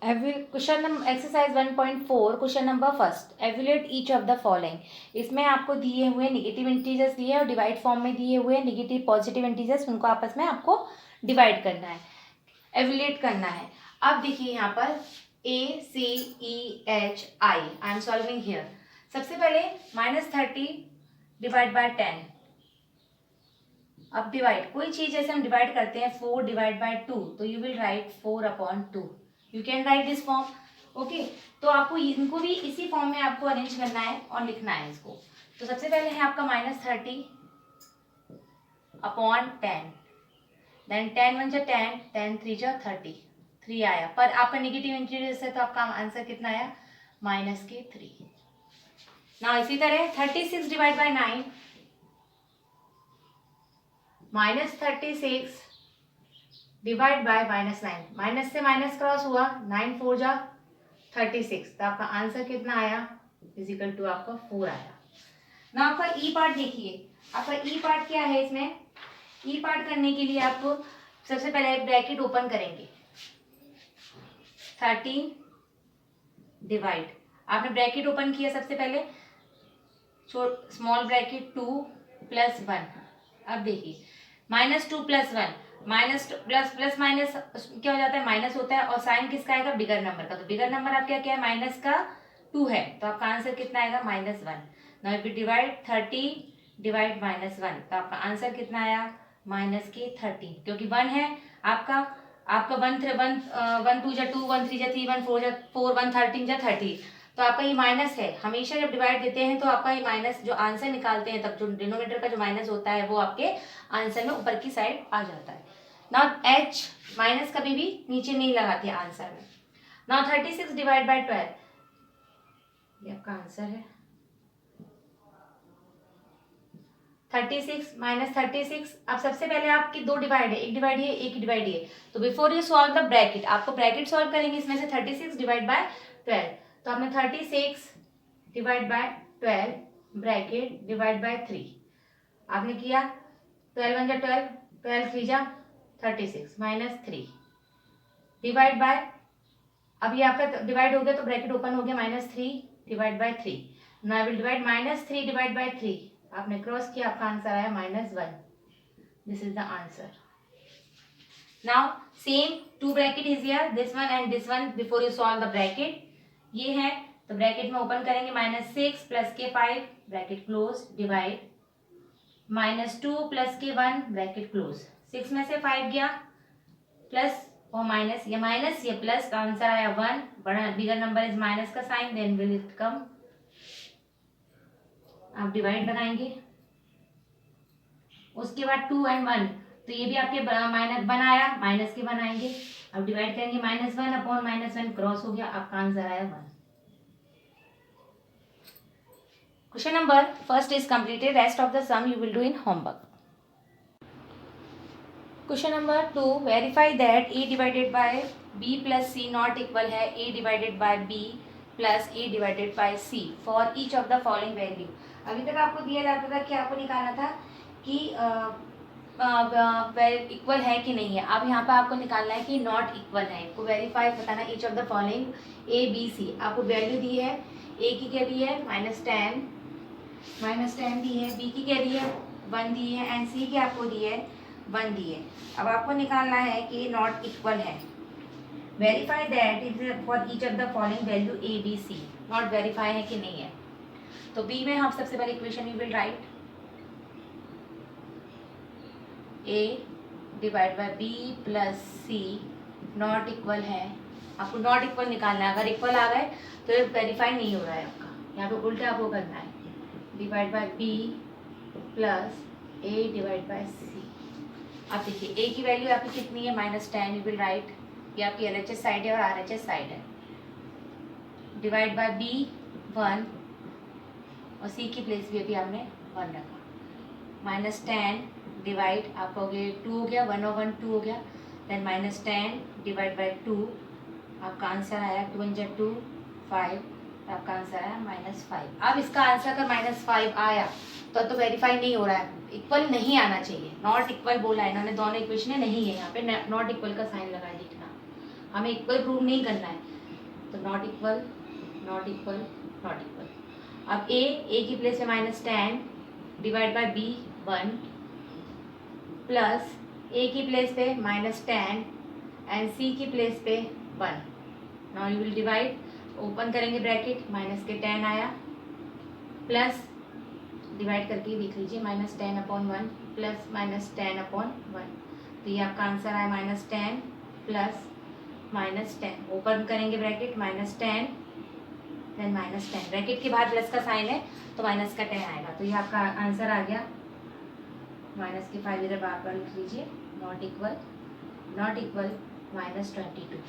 Question number exercise 1.4 question number first, evaluate each of the following. इसमें आपको दिए हुए नेगेटिव इंटीजर्स दिए और डिवाइड फॉर्म में दिए हुए नेगेटिव पॉजिटिव इंटीजर्स, उनको आपस में आपको डिवाइड करना है, एवुलेट करना है। अब देखिए यहाँ पर ACEHI I am solving here. सबसे पहले -30 डिवाइड बाय 10। अब डिवाइड, कोई चीज जैसे हम डिवाइड करते हैं 4 डिवाइड बाय 2, तो you will write 4/2। You can write this form. Okay, तो आपको इनको भी इसी फॉर्म में आपको अरेंज करना है और लिखना है इसको। तो सबसे पहले है आपका -30/10, देन 10 1 जा 10, 10 3 जा 30, 3 आया। पर आपका नेगेटिव इंटीजर्स है तो आपका आंसर कितना आया? -3। ना इसी तरह 36 divide by 9, -36 divide by -9, minus से माइनस क्रॉस हुआ, 9 4 जा 36, तो आपका आंसर कितना आया? इजिकल टू आपका 4 आया ना। आपका ई पार्ट देखिए, आपका ई पार्ट क्या है इसमें? ई पार्ट करने के लिए आपको सबसे पहले ब्रैकेट ओपन करेंगे, 13 डिवाइड, आपने ब्रैकेट ओपन किया सबसे पहले, स्मॉल ब्रैकेट 2 + 1। अब देखिए -2 + 1, माइनस प्लस माइनस क्या हो जाता है? माइनस होता है, और साइन किसका आएगा? बिगर नंबर का। तो बिगर नंबर आप क्या क्या है? माइनस का 2 है, तो आपका आंसर कितना आएगा? -1। Now if you divide 30 divide -1, तो आपका आंसर कितना आया? -30, क्योंकि 1 है आपका 1 2 जा 2, 1 3 जा 3, 1 4 जा 4, 1 13 जा 30, तो आपका ये माइनस है। हमेशा जब डिवाइड देते हैं तो आपका ये माइनस, जो आंसर निकालते हैं तब जो डिनोमिनेटर का जो माइनस होता है वो आपके आंसर में ऊपर की साइड आ जाता है। नाउ H माइनस कभी भी नीचे नहीं लगाते आंसर में। नाउ 36 डिवाइड बाय 12, ये आपका आंसर है। 36 -36। अब सबसे पहले आपकी 2 डिवाइड है, एक डिवाइड है एक डिवाइड है, तो before you solve the bracket, आपको ब्रैकेट सॉल्व करेंगे इसमें से 36 डिवाइड बाय 12, तो आपने 36 divide by 12 bracket divide by 3 आपने किया, 12 1 जा 12, 12 3 जा 36 -3 डिवाइड बाय, अब ये आपका डिवाइड हो गया तो ब्रैकेट ओपन हो गया, -3 divide by 3। Now I will divide -3 divide by 3, आपने क्रॉस किया, आपका आंसर आया -1। This is the answer. Now same 2 bracket is here, this one and this one, before you solve the bracket. ये है तो bracket में ओपन करेंगे, -6 + के 5 ब्रैकेट क्लोज डिवाइड, -2 + के 1 ब्रैकेट क्लोज, 6 में से 5 गया प्लस और माइनस, ये माइनस ये प्लस, का आंसर आया 1। बड़ा बिगर नंबर इज माइनस का sign, then will it come, आप डिवाइड लगाएंगे, उसके बाद 2 and 1, तो ये भी आपके माइनस 1 आया, माइनस के 1 आएंगे, अब डिवाइड करेंगे, -1/-1 क्रॉस हो गया, आपका आंसर आया 1। Question number first is completed, rest of the sum you will do in homework. Question number 2, verify that a divided by b + c not equal है a divided by b + a divided by c for each of the following value. अभी तक आपको दिया जाता था कि आपको निकालना था कि इक्वल है कि नहीं है। अब यहाँ पे आपको निकालना है कि नॉट इक्वल है, इनको वेरीफाई बताना each of the following a b c। आपको वैल्यू दी है, a की क्या दी है? -10 दी है, b की क्या दी है? 1 दी है, एंड c की आपको दी है 1 दी है। अब आपको निकालना है कि नॉट इक्वल है, verify that is for each of the following value a b c, not verify है कि नहीं है। तो b में हम सबसे पहले equation you will write a divide by b + c not equal है, आपको नॉट इक्वल निकालना है। अगर इक्वल आ गए तो वेरीफाई नहीं हो रहा है आपका, यहाँ पे उल्टा आपको करना है, divide by b + a divide by c। अब देखिए a की वैल्यू आपकी कितनी है? -10, यू विल राइट, ये आपकी LHS साइड है और RHS साइड है, डिवाइड बाय b 1 और c की प्लेस भी अभी आपने 1 रखा, -10 डिवाइड, आप कहोगे 2 हो गया, 1 और 1 2 हो गया, देन -10 डिवाइड बाय 2, आपका आंसर आया 2 × 2 5, आपका आंसर आया -5। अब इसका आंसर अगर -5 आया तो वेरीफाई नहीं हो रहा है, इक्वल नहीं आना चाहिए, नॉट इक्वल बोला है इन्होंने, दोनों इक्वेशन नहीं है, यहाँ पे नॉट इक्वल का साइन लगा लिखना, हमें इक्वल प्रूव नहीं करना है। तो not equal, not equal, not equal. अब ए की प्लेस पे -10 डिवाइड बाय बी 1 प्लस ए की प्लेस पे -10 एंड सी की प्लेस पे 1। Now you will divide, open करेंगे ब्रैकेट, -10 आया प्लस डिवाइड करके देख लीजिए -10/1 प्लस -10/1, तो ये आपका आंसर आया -10 प्लस -10। ओपन करेंगे ब्रैकेट, -10 देन -10, ब्रैकेट के बाहर प्लस का साइन है तो माइनस का 10 आएगा, तो ये आपका आंसर आ गया। माइनस के 5 इधर बार बार लिख लीजिए, नॉट इक्वल -22।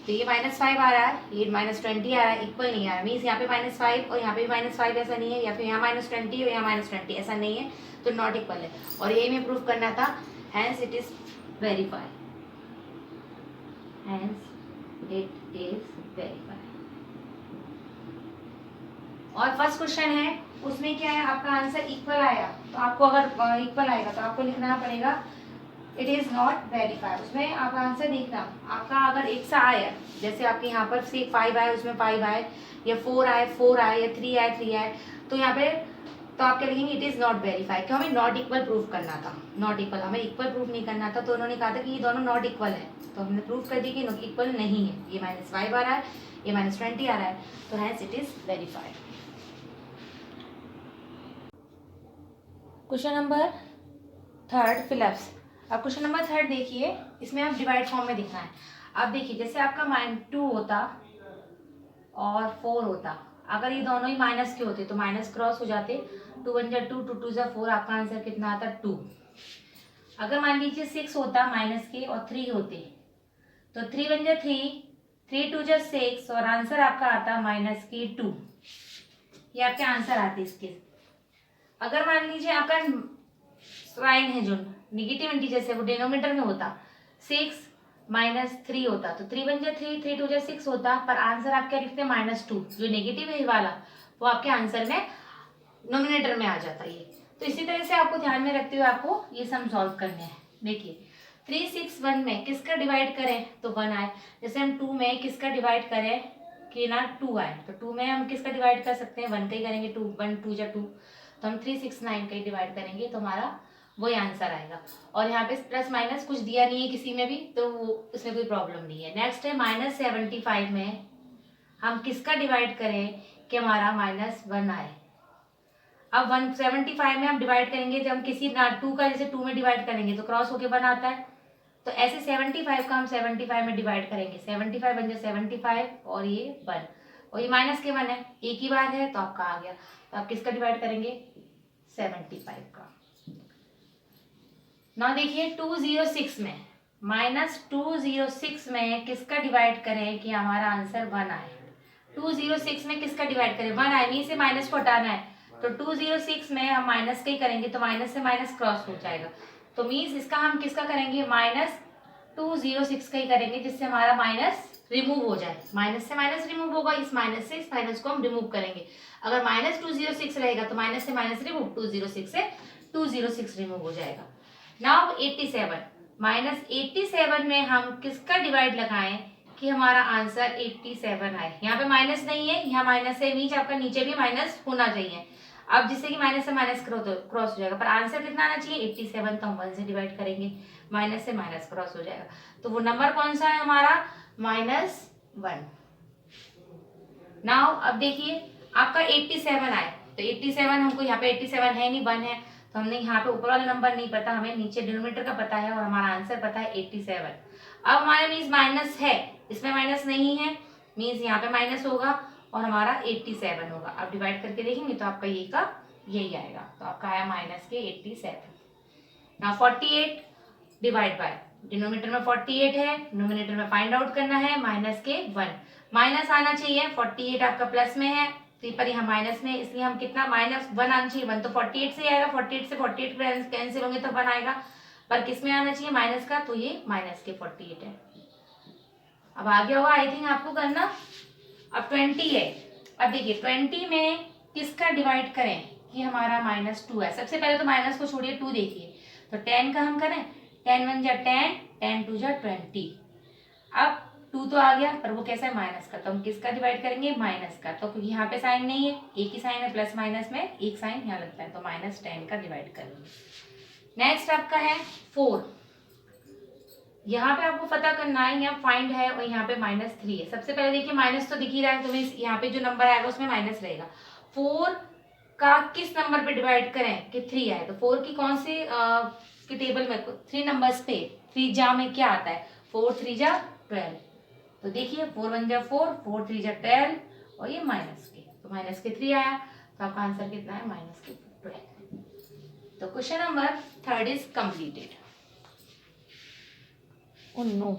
तो ये -5 आ रहा है, ये -20 आ रहा है, इक्वल नहीं आ रहा, मीन्स यहाँ पे -5 और यहाँ पे भी -5 ऐसा नहीं है, या फिर यहाँ -20 और यहाँ -20 ऐसा नहीं है, तो नॉट इक्वल है। और ये हमें प्रूफ करना था, hence it is verify, hence it is verify. और फर्स्ट क्वेश्चन है, उसमें क्या है, आपका आंसर इक्वल आया, तो आपको अगर इक्वल आएगा तो आपको लिखना पड़ेगा इट इज नॉट वेरीफाई। उसमें आपका आंसर देखना, आपका अगर एक सा आया, जैसे आपके यहाँ पर से 5 आए, उसमें 5 आए, या 4 आए 4 आए, या 3 आए 3 आए, तो यहाँ पे तो आप क्या लिखेंगे, इट इज नॉट वेरीफाई, क्यों, हमें नॉट इक्वल प्रूफ करना था, नॉट इक्वल, हमें इक्वल प्रूफ नहीं करना था, तो उन्होंने कहा था कि ये दोनों नॉट इक्वल है, तो हमने प्रूफ कर दी कि इक्वल नहीं है, ये -5 आ रहा है, ये -20 आ रहा है, तो hence it is verify. Question number 3 fill ups. अब क्वेश्चन नंबर 3 देखिए, इसमें आप डिवाइड फॉर्म में दिखना है। अब देखिए, जैसे आपका -2 होता और 4 होता, अगर ये दोनों ही माइनस के होते तो माइनस क्रॉस हो जाते, 2 1 जा 2, 2 2 जा 4, आपका आंसर कितना आता, 2। अगर मान लीजिए 6 होता माइनस के और 3 होते, तो 3 1 जा 3, 3 2 जा 6, और आंसर आपका आता -2। ये आपके आंसर आते इसके। अगर मान लीजिए आपका साइन है जो निगेटिव इंटीजर से, वो डिनोमिनेटर में होता, 6 -3 होता, तो 3 1 जा 3, 3 2 जा 6 होता, पर आंसर आप क्या लिखते हैं, -2, जो नेगेटिव है वाला, वो आपके आंसर में नोमिनेटर में आ जाता है ये। तो इसी तरह से आपको ध्यान में रखते हुए आपको ये सम सॉल्व करने हैं। देखिए 3 6 1 में किसका डिवाइड करें तो 1 आए, जैसे हम 2 में किसका डिवाइड करें कि ना 2 आए, तो 2 में हम किसका डिवाइड कर सकते हैं, 1 का ही करेंगे, 2 1 2 जा 2, तो हम 3 6 9 का ही डिवाइड करेंगे, तो हमारा वही आंसर आएगा। और यहाँ पे प्लस माइनस कुछ दिया नहीं है किसी में भी, तो वो इसमें कोई प्रॉब्लम नहीं है। नेक्स्ट है -75 में हम किसका डिवाइड करें कि हमारा -1 आए। अब 175 में हम डिवाइड करेंगे, जब हम किसी ना 2 का जैसे 2 में डिवाइड करेंगे तो क्रॉस होके 1 आता है, तो ऐसे 75 का हम 75 में डिवाइड करेंगे, 75 बन जाए 75 और ये 1, और ये माइनस के 1 है, एक ही बार है तो आपका आ गया। तो आप किसका डिवाइड करेंगे, 75 का। ना देखिए 206 में, -206 में किसका डिवाइड करें कि हमारा आंसर 1 आए। 206 में किसका डिवाइड करें, 1 आए, मीन से माइनस को हटाना है, तो 206 में हम माइनस का ही करेंगे, तो माइनस से माइनस क्रॉस हो जाएगा, तो मीन्स इसका हम किसका करेंगे, -206 का ही करेंगे, जिससे हमारा माइनस रिमूव हो जाए। माइनस से माइनस रिमूव होगा, इस माइनस से इस माइनस को हम रिमूव करेंगे। अगर -206 रहेगा तो माइनस से माइनस रिमूव, 206 से 206 रिमूव हो जाएगा। नाउ 87, -87 में हम किसका डिवाइड लगाएं कि हमारा आंसर 87 आए। यहाँ पे माइनस नहीं है, यहाँ माइनस है, मीन्स आपका नीचे भी माइनस होना चाहिए। अब जिससे कि माइनस से माइनस क्रॉस हो जाएगा, पर आंसर कितना आना चाहिए, 87, तो हम 1 से डिवाइड करेंगे, माइनस से माइनस क्रॉस हो जाएगा, तो वो नंबर कौन सा है हमारा, -1। नाउ अब देखिए आपका 87 आए, तो 87 हमको यहाँ पे 87 है नहीं, 1 है, तो हमने यहाँ पे ऊपर वाला नंबर नहीं पता, हमें नीचे डिनोमिनेटर का पता है, और हमारा आंसर पता है 87। अब हमारे मीन्स माइनस है, इसमें माइनस नहीं है, मीन्स यहाँ पे माइनस होगा और हमारा 87 होगा। अब डिवाइड करके देखेंगे तो आपका ये का यही आएगा, तो आपका आया माइनस के 87। नाउ 48 डिवाइड बाय, डिनोमिनेटर में 48 है, नोमिनेटर में फाइंड आउट करना है, माइनस के 1, माइनस आना चाहिए, 48 आपका प्लस में है, पर यहाँ माइनस में, इसलिए हम कितना -1 आना चाहिए, 1 तो 48 से आएगा, 48 से 48 कैंसिल होंगे तो 1 आएगा, पर किस में आना चाहिए, माइनस का, तो ये माइनस के 48 है। अब आगे होगा आई थिंक आपको करना। अब 20 है, अब देखिए 20 में किसका डिवाइड करें कि हमारा -2 है। सबसे पहले तो माइनस को छोड़िए, 2 देखिए, तो 10 का हम करें, 10 1 जा 10, 10 2 जा 20। अब 2 तो आ गया, पर वो कैसा है, माइनस का, तो हम किसका डिवाइड करेंगे, माइनस का। तो क्योंकि यहाँ पे साइन नहीं है, एक ही साइन है, प्लस माइनस में एक साइन यहाँ लगता है, तो -10 का डिवाइड करेंगे। नेक्स्ट आपका है 4। यहाँ पे आपको पता करना है, यहाँ फाइंड है और यहाँ पे -3 है। सबसे पहले देखिए माइनस तो दिख ही रहा है, तो यहाँ पे जो नंबर आएगा उसमें माइनस रहेगा। 4 का किस नंबर पे डिवाइड करें कि 3 आए, तो 4 की कौन सी की टेबल में 3 नंबर्स पे 3 जा में क्या आता है, 4 3 जा 12। तो देखिए 4 1 जा 4, 4 3 जा 12 और ये माइनस के, तो माइनस के 3 आया, तो आपका आंसर कितना है, -12। तो question number 3 is completed. Oh no.